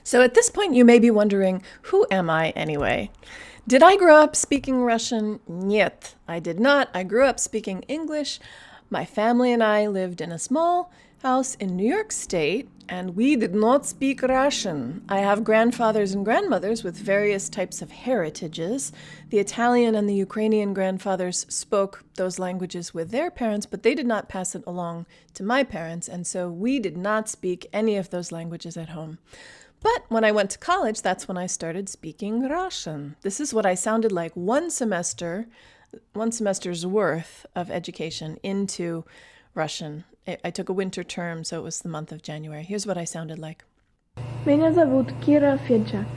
So at this point, you may be wondering, who am I anyway? Did I grow up speaking Russian? Нет, I did not. I grew up speaking English. My family and I lived in a small house in New York State, and we did not speak Russian. I have grandfathers and grandmothers with various types of heritages. The Italian and the Ukrainian grandfathers spoke those languages with their parents, but they did not pass it along to my parents, and so we did not speak any of those languages at home. But when I went to college, that's when I started speaking Russian. This is what I sounded like one semester's worth of education into Russian. I took a winter term, so it was the month of January. Here's what I sounded like. Меня зовут Кира Федчак.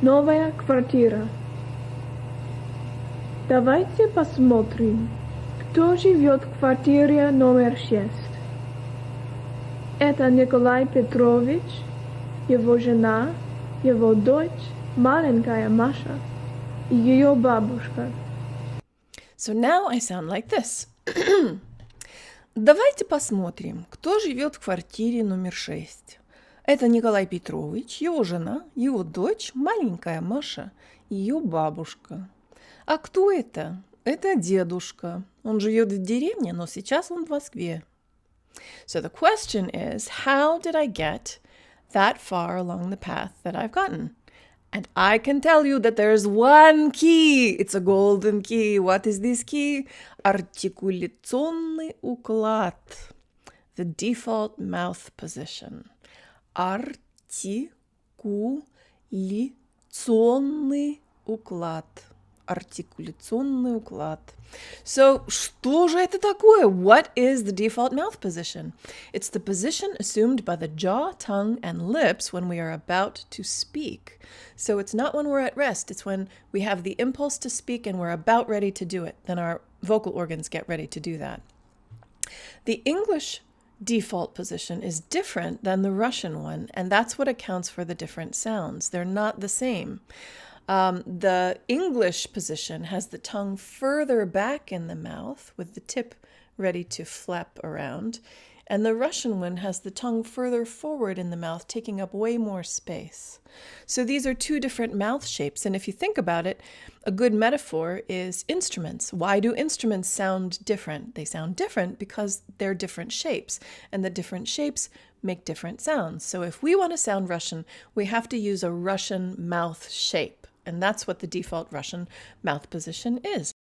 Новая квартира. Давайте посмотрим, кто живет в квартире номер 6. Это Николай Петрович, его жена, его дочь, маленькая Маша и ее бабушка. So now I sound like this. Давайте посмотрим, кто живет в квартире номер 6. Это Николай Петрович, его жена, его дочь, маленькая Маша и ее бабушка. А кто это? Это дедушка. Он живет в деревне, но сейчас он в Москве. So the question is, how did I get that far along the path that I've gotten? And I can tell you that there's one key. It's a golden key. What is this key? Артикуляционный уклад. The default mouth position. Артикуляционный уклад. Артикуляционный уклад. So, что же это такое? What is the default mouth position? It's the position assumed by the jaw, tongue, and lips when we are about to speak. So it's not when we're at rest, it's when we have the impulse to speak and we're about ready to do it. Then our vocal organs get ready to do that. The English default position is different than the Russian one, and that's what accounts for the different sounds. They're not the same. The English position has the tongue further back in the mouth with the tip ready to flap around. And the Russian one has the tongue further forward in the mouth, taking up way more space. So these are two different mouth shapes. And if you think about it, a good metaphor is instruments. Why do instruments sound different? They sound different because they're different shapes. And the different shapes make different sounds. So if we want to sound Russian, we have to use a Russian mouth shape. And that's what the default Russian mouth position is.